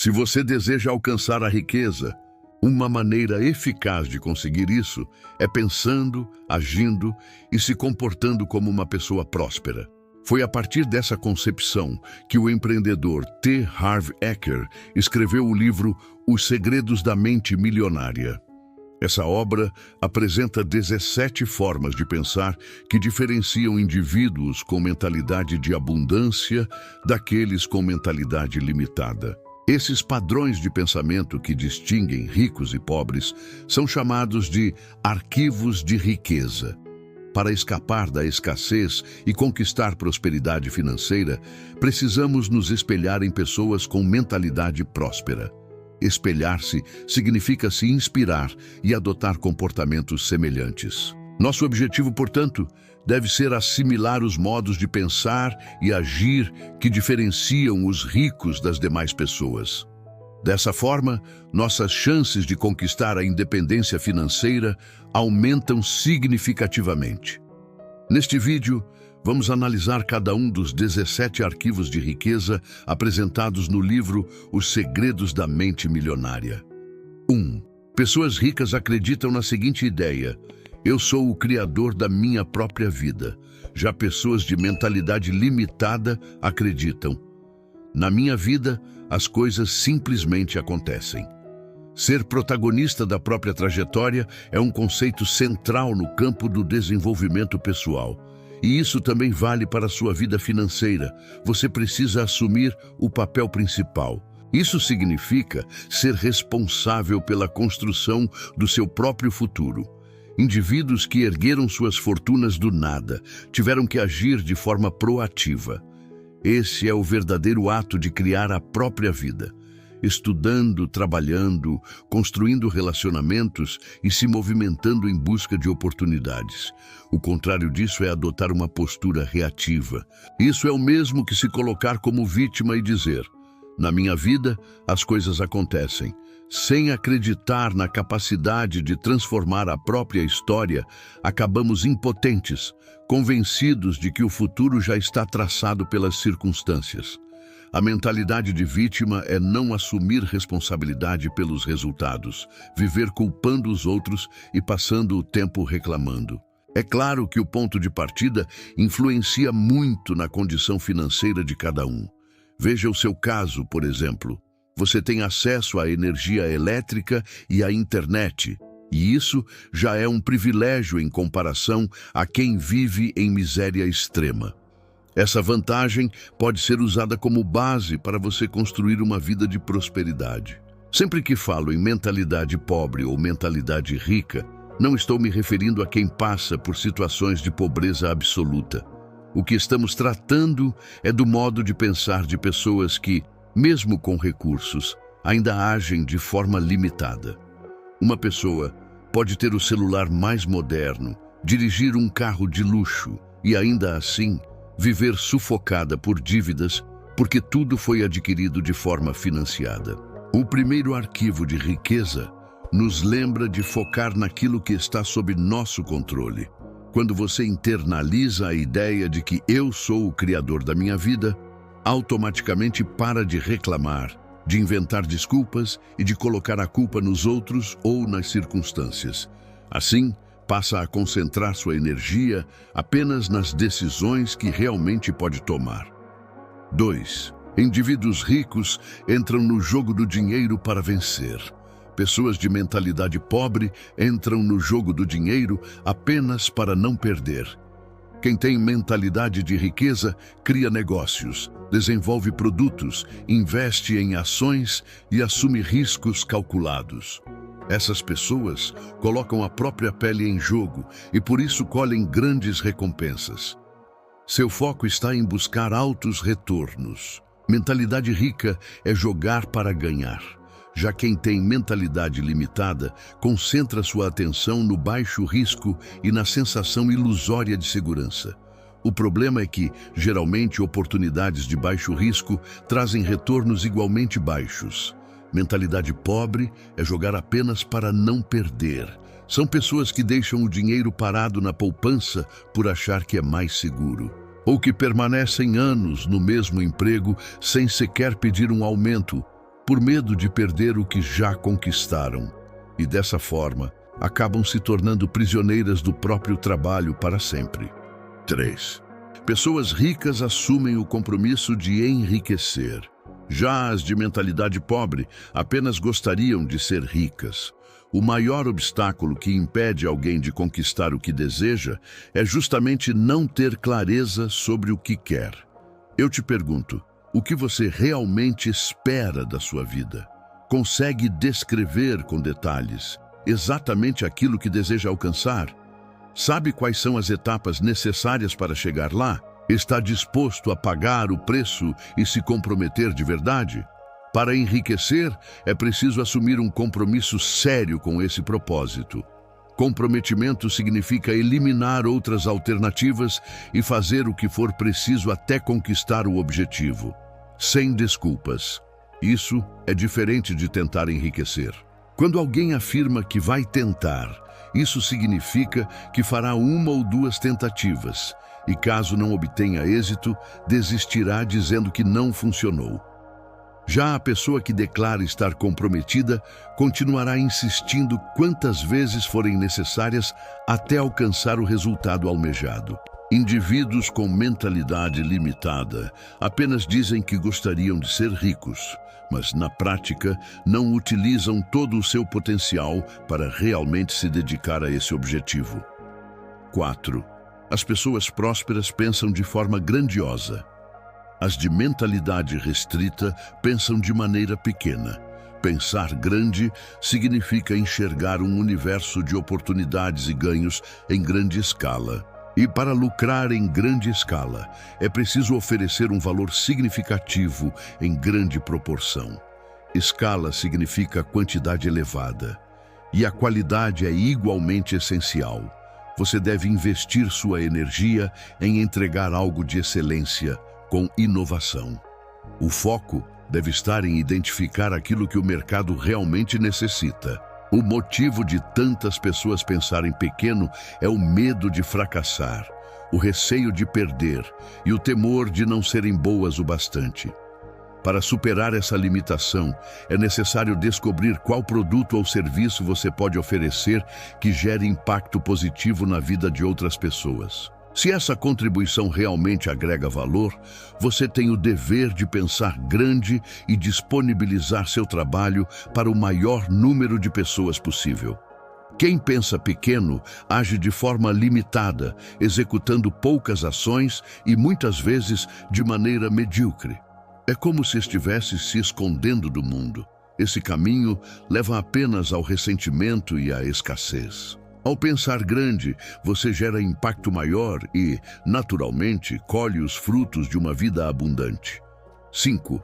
Se você deseja alcançar a riqueza, uma maneira eficaz de conseguir isso é pensando, agindo e se comportando como uma pessoa próspera. Foi a partir dessa concepção que o empreendedor T. Harv Eker escreveu o livro Os Segredos da Mente Milionária. Essa obra apresenta 17 formas de pensar que diferenciam indivíduos com mentalidade de abundância daqueles com mentalidade limitada. Esses padrões de pensamento que distinguem ricos e pobres são chamados de arquivos de riqueza. Para escapar da escassez e conquistar prosperidade financeira, precisamos nos espelhar em pessoas com mentalidade próspera. Espelhar-se significa se inspirar e adotar comportamentos semelhantes. Nosso objetivo, portanto, deve ser assimilar os modos de pensar e agir que diferenciam os ricos das demais pessoas. Dessa forma, nossas chances de conquistar a independência financeira aumentam significativamente. Neste vídeo, vamos analisar cada um dos 17 arquivos de riqueza apresentados no livro Os Segredos da Mente Milionária. 1. Pessoas ricas acreditam na seguinte ideia: eu sou o criador da minha própria vida. Já pessoas de mentalidade limitada acreditam: na minha vida, as coisas simplesmente acontecem. Ser protagonista da própria trajetória é um conceito central no campo do desenvolvimento pessoal. E isso também vale para a sua vida financeira. Você precisa assumir o papel principal. Isso significa ser responsável pela construção do seu próprio futuro. Indivíduos que ergueram suas fortunas do nada tiveram que agir de forma proativa. Esse é o verdadeiro ato de criar a própria vida. Estudando, trabalhando, construindo relacionamentos e se movimentando em busca de oportunidades. O contrário disso é adotar uma postura reativa. Isso é o mesmo que se colocar como vítima e dizer: na minha vida, as coisas acontecem. Sem acreditar na capacidade de transformar a própria história, acabamos impotentes, convencidos de que o futuro já está traçado pelas circunstâncias. A mentalidade de vítima é não assumir responsabilidade pelos resultados, viver culpando os outros e passando o tempo reclamando. É claro que o ponto de partida influencia muito na condição financeira de cada um. Veja o seu caso, por exemplo. Você tem acesso à energia elétrica e à internet, e isso já é um privilégio em comparação a quem vive em miséria extrema. Essa vantagem pode ser usada como base para você construir uma vida de prosperidade. Sempre que falo em mentalidade pobre ou mentalidade rica, não estou me referindo a quem passa por situações de pobreza absoluta. O que estamos tratando é do modo de pensar de pessoas que, mesmo com recursos, ainda agem de forma limitada. Uma pessoa pode ter o celular mais moderno, dirigir um carro de luxo e ainda assim viver sufocada por dívidas porque tudo foi adquirido de forma financiada. O primeiro arquivo de riqueza nos lembra de focar naquilo que está sob nosso controle. Quando você internaliza a ideia de que eu sou o criador da minha vida, automaticamente para de reclamar, de inventar desculpas e de colocar a culpa nos outros ou nas circunstâncias. Assim, passa a concentrar sua energia apenas nas decisões que realmente pode tomar. 2. Indivíduos ricos entram no jogo do dinheiro para vencer. Pessoas de mentalidade pobre entram no jogo do dinheiro apenas para não perder. Quem tem mentalidade de riqueza cria negócios, desenvolve produtos, investe em ações e assume riscos calculados. Essas pessoas colocam a própria pele em jogo e por isso colhem grandes recompensas. Seu foco está em buscar altos retornos. Mentalidade rica é jogar para ganhar. Já quem tem mentalidade limitada concentra sua atenção no baixo risco e na sensação ilusória de segurança. O problema é que, geralmente, oportunidades de baixo risco trazem retornos igualmente baixos. Mentalidade pobre é jogar apenas para não perder. São pessoas que deixam o dinheiro parado na poupança por achar que é mais seguro. Ou que permanecem anos no mesmo emprego sem sequer pedir um aumento. por medo de perder o que já conquistaram, e dessa forma acabam se tornando prisioneiras do próprio trabalho para sempre. 3. Pessoas ricas assumem o compromisso de enriquecer. Já as de mentalidade pobre apenas gostariam de ser ricas. O maior obstáculo que impede alguém de conquistar o que deseja é justamente não ter clareza sobre o que quer. Eu te pergunto, o que você realmente espera da sua vida? Consegue descrever com detalhes exatamente aquilo que deseja alcançar? Sabe quais são as etapas necessárias para chegar lá? Está disposto a pagar o preço e se comprometer de verdade? Para enriquecer, é preciso assumir um compromisso sério com esse propósito. Comprometimento significa eliminar outras alternativas e fazer o que for preciso até conquistar o objetivo. Sem desculpas. Isso é diferente de tentar enriquecer. Quando alguém afirma que vai tentar, isso significa que fará uma ou duas tentativas, e caso não obtenha êxito, desistirá dizendo que não funcionou. Já a pessoa que declara estar comprometida continuará insistindo quantas vezes forem necessárias até alcançar o resultado almejado. Indivíduos com mentalidade limitada apenas dizem que gostariam de ser ricos, mas na prática não utilizam todo o seu potencial para realmente se dedicar a esse objetivo. 4. As pessoas prósperas pensam de forma grandiosa. As de mentalidade restrita pensam de maneira pequena. Pensar grande significa enxergar um universo de oportunidades e ganhos em grande escala. E para lucrar em grande escala, é preciso oferecer um valor significativo em grande proporção. Escala significa quantidade elevada. E a qualidade é igualmente essencial. Você deve investir sua energia em entregar algo de excelência, com inovação. O foco deve estar em identificar aquilo que o mercado realmente necessita. O motivo de tantas pessoas pensarem pequeno é o medo de fracassar, o receio de perder e o temor de não serem boas o bastante. Para superar essa limitação, é necessário descobrir qual produto ou serviço você pode oferecer que gere impacto positivo na vida de outras pessoas. Se essa contribuição realmente agrega valor, você tem o dever de pensar grande e disponibilizar seu trabalho para o maior número de pessoas possível. Quem pensa pequeno age de forma limitada, executando poucas ações e muitas vezes de maneira medíocre. É como se estivesse se escondendo do mundo. Esse caminho leva apenas ao ressentimento e à escassez. Ao pensar grande, você gera impacto maior e, naturalmente, colhe os frutos de uma vida abundante. 5.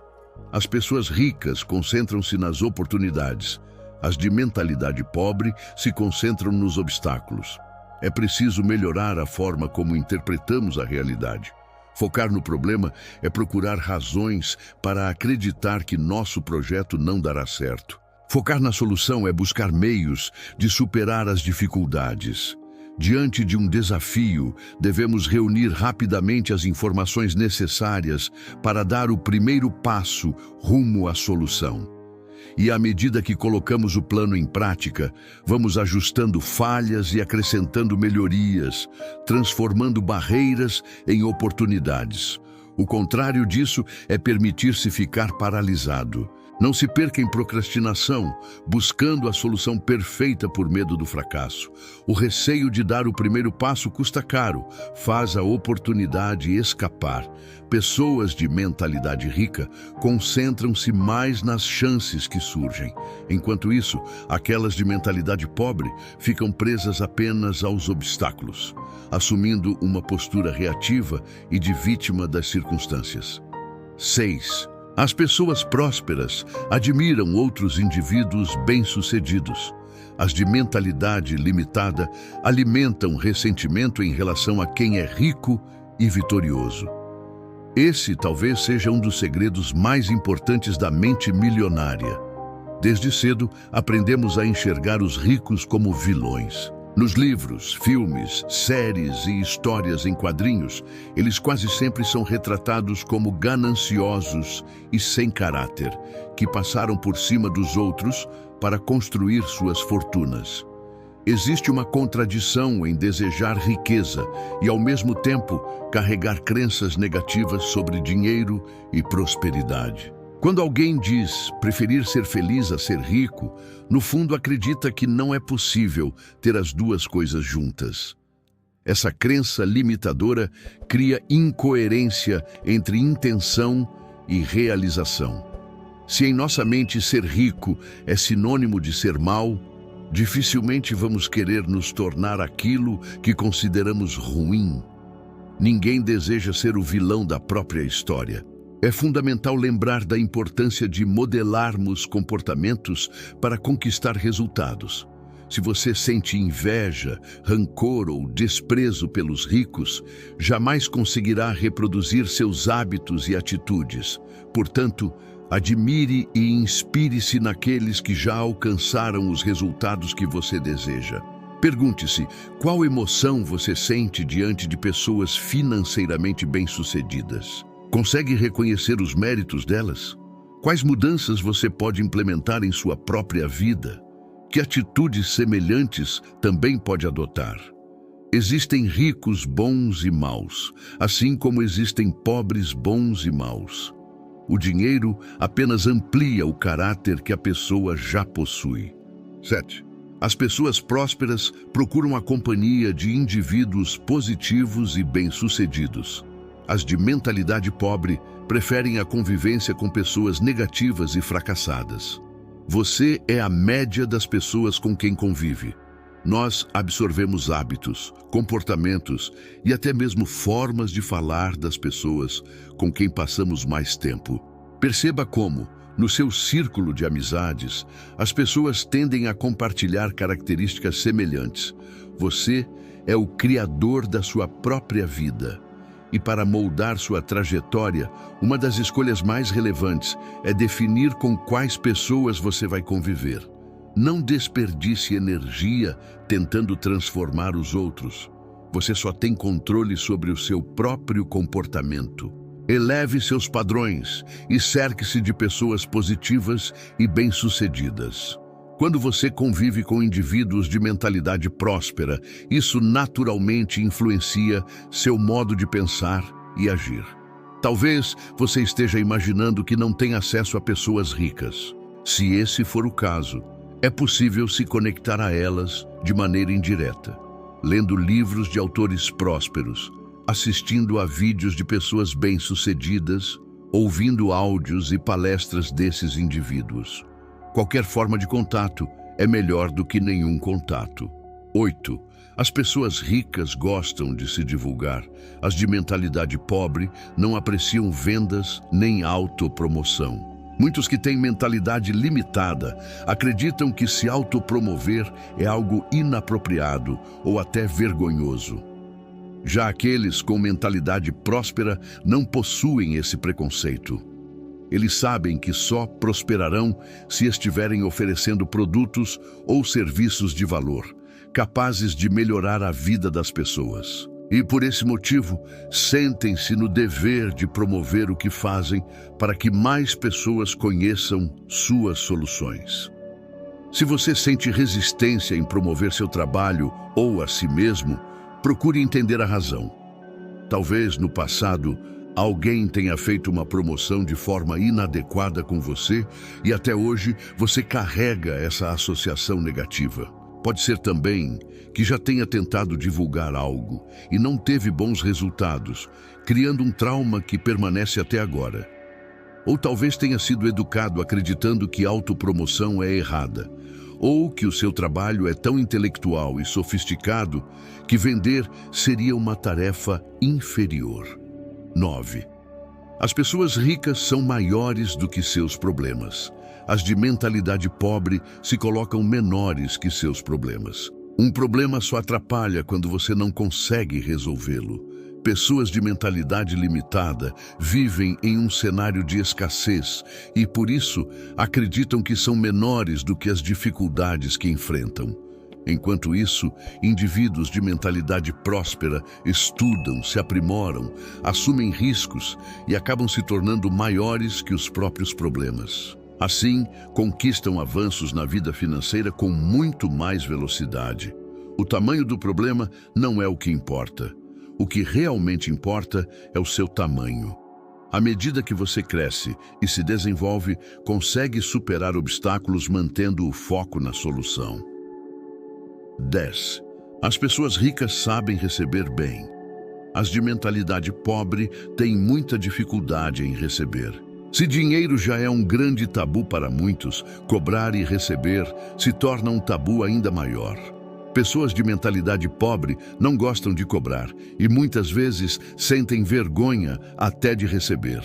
As pessoas ricas concentram-se nas oportunidades. As de mentalidade pobre se concentram nos obstáculos. É preciso melhorar a forma como interpretamos a realidade. Focar no problema é procurar razões para acreditar que nosso projeto não dará certo. Focar na solução é buscar meios de superar as dificuldades. Diante de um desafio, devemos reunir rapidamente as informações necessárias para dar o primeiro passo rumo à solução. E à medida que colocamos o plano em prática, vamos ajustando falhas e acrescentando melhorias, transformando barreiras em oportunidades. O contrário disso é permitir-se ficar paralisado. Não se perca em procrastinação, buscando a solução perfeita por medo do fracasso. O receio de dar o primeiro passo custa caro, faz a oportunidade escapar. Pessoas de mentalidade rica concentram-se mais nas chances que surgem. Enquanto isso, aquelas de mentalidade pobre ficam presas apenas aos obstáculos, assumindo uma postura reativa e de vítima das circunstâncias. 6. As pessoas prósperas admiram outros indivíduos bem-sucedidos. As de mentalidade limitada alimentam ressentimento em relação a quem é rico e vitorioso. Esse talvez seja um dos segredos mais importantes da mente milionária. Desde cedo, aprendemos a enxergar os ricos como vilões. Nos livros, filmes, séries e histórias em quadrinhos, eles quase sempre são retratados como gananciosos e sem caráter, que passaram por cima dos outros para construir suas fortunas. Existe uma contradição em desejar riqueza e, ao mesmo tempo, carregar crenças negativas sobre dinheiro e prosperidade. Quando alguém diz preferir ser feliz a ser rico, no fundo acredita que não é possível ter as duas coisas juntas. Essa crença limitadora cria incoerência entre intenção e realização. Se em nossa mente ser rico é sinônimo de ser mau, dificilmente vamos querer nos tornar aquilo que consideramos ruim. Ninguém deseja ser o vilão da própria história. É fundamental lembrar da importância de modelarmos comportamentos para conquistar resultados. Se você sente inveja, rancor ou desprezo pelos ricos, jamais conseguirá reproduzir seus hábitos e atitudes. Portanto, admire e inspire-se naqueles que já alcançaram os resultados que você deseja. Pergunte-se, qual emoção você sente diante de pessoas financeiramente bem-sucedidas? Consegue reconhecer os méritos delas? Quais mudanças você pode implementar em sua própria vida? Que atitudes semelhantes também pode adotar? Existem ricos bons e maus, assim como existem pobres bons e maus. O dinheiro apenas amplia o caráter que a pessoa já possui. 7. As pessoas prósperas procuram a companhia de indivíduos positivos e bem-sucedidos. As de mentalidade pobre preferem a convivência com pessoas negativas e fracassadas. Você é a média das pessoas com quem convive. Nós absorvemos hábitos, comportamentos e até mesmo formas de falar das pessoas com quem passamos mais tempo. Perceba como, no seu círculo de amizades, as pessoas tendem a compartilhar características semelhantes. Você é o criador da sua própria vida. E para moldar sua trajetória, uma das escolhas mais relevantes é definir com quais pessoas você vai conviver. Não desperdice energia tentando transformar os outros. Você só tem controle sobre o seu próprio comportamento. Eleve seus padrões e cerque-se de pessoas positivas e bem-sucedidas. Quando você convive com indivíduos de mentalidade próspera, isso naturalmente influencia seu modo de pensar e agir. Talvez você esteja imaginando que não tem acesso a pessoas ricas. Se esse for o caso, é possível se conectar a elas de maneira indireta, lendo livros de autores prósperos, assistindo a vídeos de pessoas bem-sucedidas, ouvindo áudios e palestras desses indivíduos. Qualquer forma de contato é melhor do que nenhum contato. 8. As pessoas ricas gostam de se divulgar. As de mentalidade pobre não apreciam vendas nem autopromoção. Muitos que têm mentalidade limitada acreditam que se autopromover é algo inapropriado ou até vergonhoso. Já aqueles com mentalidade próspera não possuem esse preconceito. Eles sabem que só prosperarão se estiverem oferecendo produtos ou serviços de valor, capazes de melhorar a vida das pessoas. E por esse motivo, sentem-se no dever de promover o que fazem para que mais pessoas conheçam suas soluções. Se você sente resistência em promover seu trabalho ou a si mesmo, procure entender a razão. Talvez no passado, alguém tenha feito uma promoção de forma inadequada com você e até hoje você carrega essa associação negativa. Pode ser também que já tenha tentado divulgar algo e não teve bons resultados, criando um trauma que permanece até agora. Ou talvez tenha sido educado acreditando que autopromoção é errada, ou que o seu trabalho é tão intelectual e sofisticado que vender seria uma tarefa inferior. 9. As pessoas ricas são maiores do que seus problemas. As de mentalidade pobre se colocam menores que seus problemas. Um problema só atrapalha quando você não consegue resolvê-lo. Pessoas de mentalidade limitada vivem em um cenário de escassez e, por isso, acreditam que são menores do que as dificuldades que enfrentam. Enquanto isso, indivíduos de mentalidade próspera estudam, se aprimoram, assumem riscos e acabam se tornando maiores que os próprios problemas. Assim, conquistam avanços na vida financeira com muito mais velocidade. O tamanho do problema não é o que importa. O que realmente importa é o seu tamanho. À medida que você cresce e se desenvolve, consegue superar obstáculos mantendo o foco na solução. 10. As pessoas ricas sabem receber bem. As de mentalidade pobre têm muita dificuldade em receber. Se dinheiro já é um grande tabu para muitos, cobrar e receber se torna um tabu ainda maior. Pessoas de mentalidade pobre não gostam de cobrar e muitas vezes sentem vergonha até de receber.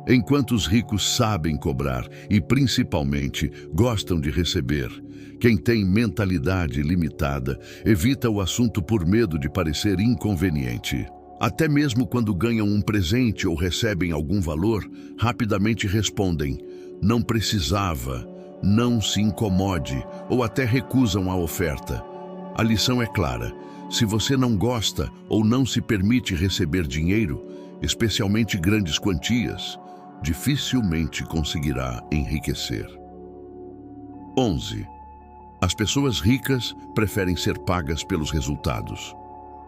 Enquanto os ricos sabem cobrar e principalmente gostam de receber, quem tem mentalidade limitada evita o assunto por medo de parecer inconveniente. Até mesmo quando ganham um presente ou recebem algum valor, rapidamente respondem: "Não precisava", "Não se incomode" ou até recusam a oferta. A lição é clara: se você não gosta ou não se permite receber dinheiro, especialmente grandes quantias, dificilmente conseguirá enriquecer. 11. As pessoas ricas preferem ser pagas pelos resultados.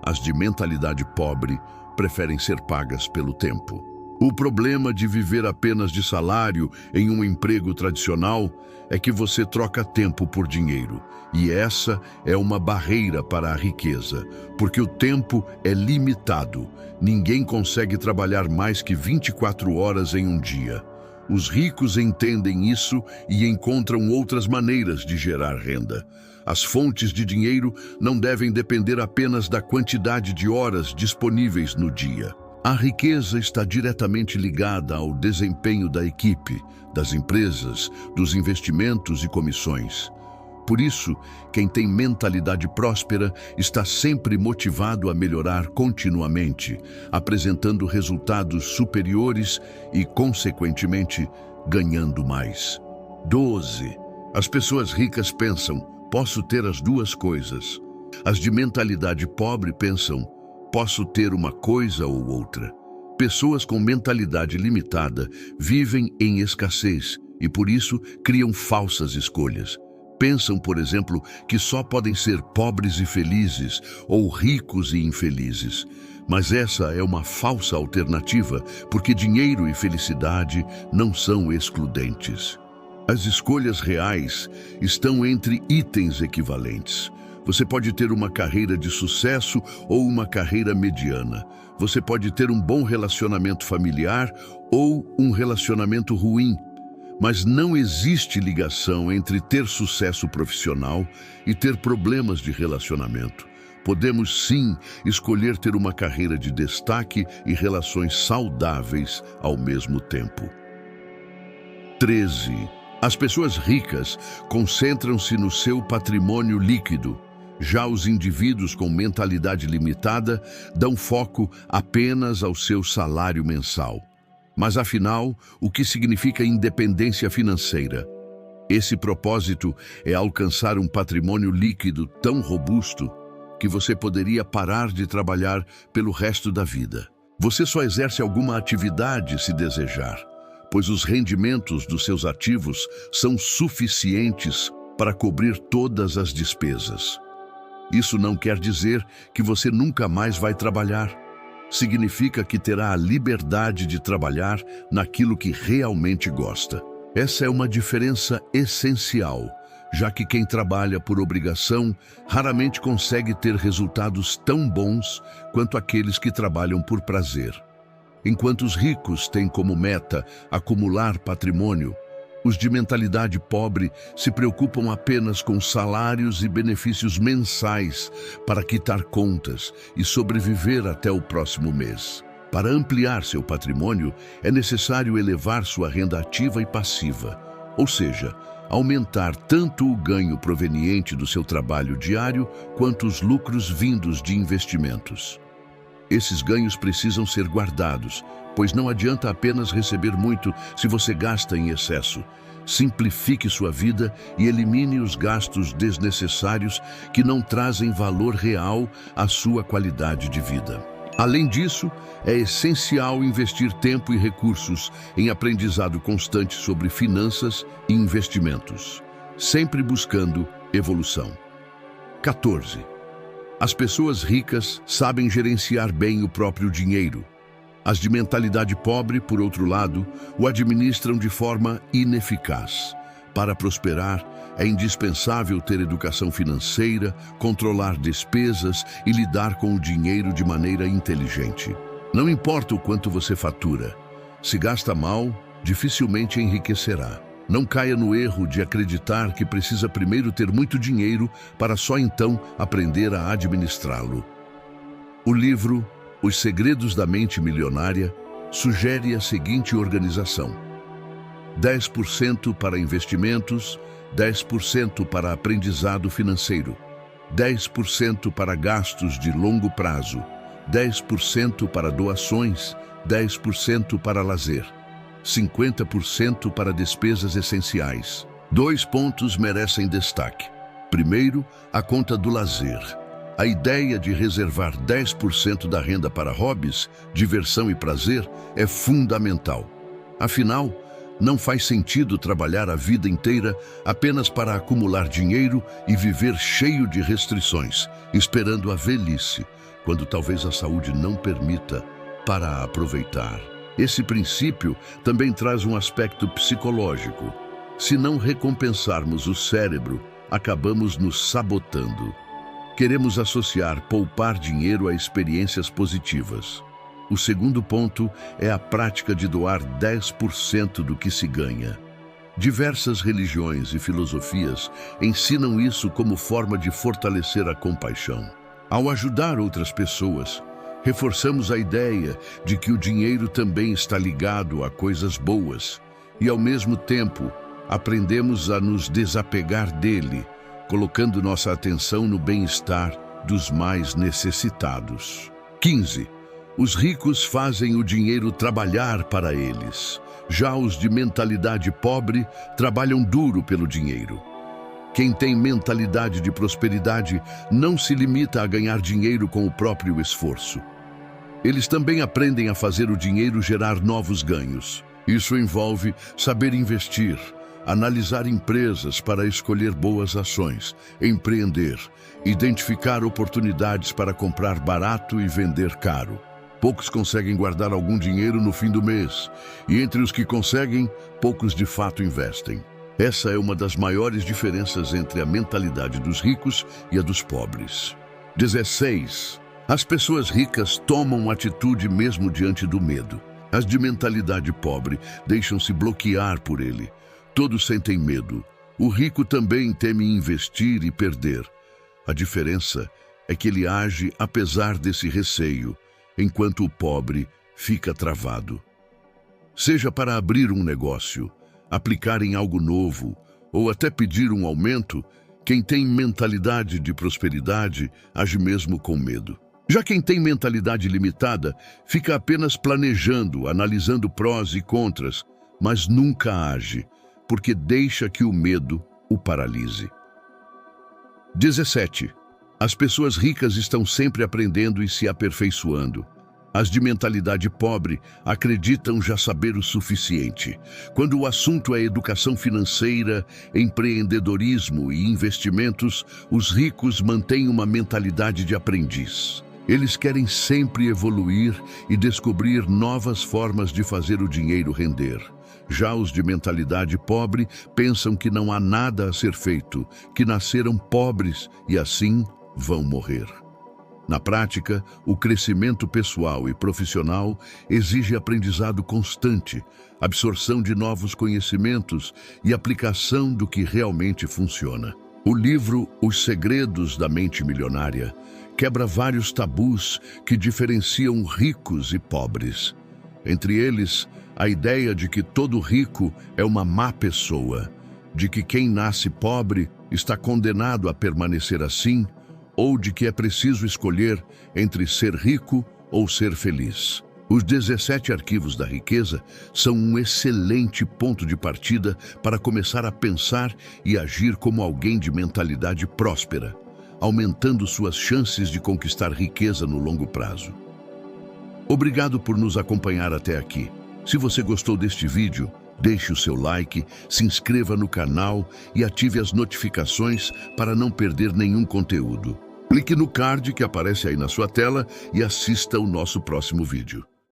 As de mentalidade pobre preferem ser pagas pelo tempo. O problema de viver apenas de salário em um emprego tradicional é que você troca tempo por dinheiro. E essa é uma barreira para a riqueza, porque o tempo é limitado. Ninguém consegue trabalhar mais que 24 horas em um dia. Os ricos entendem isso e encontram outras maneiras de gerar renda. As fontes de dinheiro não devem depender apenas da quantidade de horas disponíveis no dia. A riqueza está diretamente ligada ao desempenho da equipe, das empresas, dos investimentos e comissões. Por isso, quem tem mentalidade próspera está sempre motivado a melhorar continuamente, apresentando resultados superiores e, consequentemente, ganhando mais. 12. As pessoas ricas pensam: posso ter as duas coisas. As de mentalidade pobre pensam: posso ter uma coisa ou outra. Pessoas com mentalidade limitada vivem em escassez e, por isso, criam falsas escolhas. Pensam, por exemplo, que só podem ser pobres e felizes ou ricos e infelizes. Mas essa é uma falsa alternativa, porque dinheiro e felicidade não são excludentes. As escolhas reais estão entre itens equivalentes. Você pode ter uma carreira de sucesso ou uma carreira mediana. Você pode ter um bom relacionamento familiar ou um relacionamento ruim. Mas não existe ligação entre ter sucesso profissional e ter problemas de relacionamento. Podemos sim escolher ter uma carreira de destaque e relações saudáveis ao mesmo tempo. 13. As pessoas ricas concentram-se no seu patrimônio líquido. Já os indivíduos com mentalidade limitada dão foco apenas ao seu salário mensal. Mas afinal, o que significa independência financeira? Esse propósito é alcançar um patrimônio líquido tão robusto que você poderia parar de trabalhar pelo resto da vida. Você só exerce alguma atividade se desejar, pois os rendimentos dos seus ativos são suficientes para cobrir todas as despesas. Isso não quer dizer que você nunca mais vai trabalhar. Significa que terá a liberdade de trabalhar naquilo que realmente gosta. Essa é uma diferença essencial, já que quem trabalha por obrigação raramente consegue ter resultados tão bons quanto aqueles que trabalham por prazer. Enquanto os ricos têm como meta acumular patrimônio, os de mentalidade pobre se preocupam apenas com salários e benefícios mensais para quitar contas e sobreviver até o próximo mês. Para ampliar seu patrimônio, é necessário elevar sua renda ativa e passiva, ou seja, aumentar tanto o ganho proveniente do seu trabalho diário quanto os lucros vindos de investimentos. Esses ganhos precisam ser guardados, pois não adianta apenas receber muito se você gasta em excesso. Simplifique sua vida e elimine os gastos desnecessários que não trazem valor real à sua qualidade de vida. Além disso, é essencial investir tempo e recursos em aprendizado constante sobre finanças e investimentos, sempre buscando evolução. 14. As pessoas ricas sabem gerenciar bem o próprio dinheiro. As de mentalidade pobre, por outro lado, o administram de forma ineficaz. Para prosperar, é indispensável ter educação financeira, controlar despesas e lidar com o dinheiro de maneira inteligente. Não importa o quanto você fatura, se gasta mal, dificilmente enriquecerá. Não caia no erro de acreditar que precisa primeiro ter muito dinheiro para só então aprender a administrá-lo. O livro Os Segredos da Mente Milionária sugere a seguinte organização: 10% para investimentos, 10% para aprendizado financeiro, 10% para gastos de longo prazo, 10% para doações, 10% para lazer, 50% para despesas essenciais. 2 pontos merecem destaque. Primeiro, a conta do lazer. A ideia de reservar 10% da renda para hobbies, diversão e prazer é fundamental. Afinal, não faz sentido trabalhar a vida inteira apenas para acumular dinheiro e viver cheio de restrições, esperando a velhice, quando talvez a saúde não permita, para aproveitar. Esse princípio também traz um aspecto psicológico. Se não recompensarmos o cérebro, acabamos nos sabotando. Queremos associar poupar dinheiro a experiências positivas. O segundo ponto é a prática de doar 10% do que se ganha. Diversas religiões e filosofias ensinam isso como forma de fortalecer a compaixão. Ao ajudar outras pessoas, reforçamos a ideia de que o dinheiro também está ligado a coisas boas e, ao mesmo tempo, aprendemos a nos desapegar dele, colocando nossa atenção no bem-estar dos mais necessitados. 15. Os ricos fazem o dinheiro trabalhar para eles. Já os de mentalidade pobre trabalham duro pelo dinheiro. Quem tem mentalidade de prosperidade não se limita a ganhar dinheiro com o próprio esforço. Eles também aprendem a fazer o dinheiro gerar novos ganhos. Isso envolve saber investir, analisar empresas para escolher boas ações, empreender, identificar oportunidades para comprar barato e vender caro. Poucos conseguem guardar algum dinheiro no fim do mês, e entre os que conseguem, poucos de fato investem. Essa é uma das maiores diferenças entre a mentalidade dos ricos e a dos pobres. 16. As pessoas ricas tomam atitude mesmo diante do medo. As de mentalidade pobre deixam-se bloquear por ele. Todos sentem medo. O rico também teme investir e perder. A diferença é que ele age apesar desse receio, enquanto o pobre fica travado. Seja para abrir um negócio, aplicar em algo novo ou até pedir um aumento, quem tem mentalidade de prosperidade age mesmo com medo. Já quem tem mentalidade limitada fica apenas planejando, analisando prós e contras, mas nunca age, porque deixa que o medo o paralise. 17. As pessoas ricas estão sempre aprendendo e se aperfeiçoando. As de mentalidade pobre acreditam já saber o suficiente. Quando o assunto é educação financeira, empreendedorismo e investimentos, os ricos mantêm uma mentalidade de aprendiz. Eles querem sempre evoluir e descobrir novas formas de fazer o dinheiro render. Já os de mentalidade pobre pensam que não há nada a ser feito, que nasceram pobres e assim vão morrer. Na prática, o crescimento pessoal e profissional exige aprendizado constante, absorção de novos conhecimentos e aplicação do que realmente funciona. O livro Os Segredos da Mente Milionária quebra vários tabus que diferenciam ricos e pobres. Entre eles, a ideia de que todo rico é uma má pessoa, de que quem nasce pobre está condenado a permanecer assim, ou de que é preciso escolher entre ser rico ou ser feliz. Os 17 arquivos da riqueza são um excelente ponto de partida para começar a pensar e agir como alguém de mentalidade próspera, aumentando suas chances de conquistar riqueza no longo prazo. Obrigado por nos acompanhar até aqui. Se você gostou deste vídeo, deixe o seu like, se inscreva no canal e ative as notificações para não perder nenhum conteúdo. Clique no card que aparece aí na sua tela e assista o nosso próximo vídeo.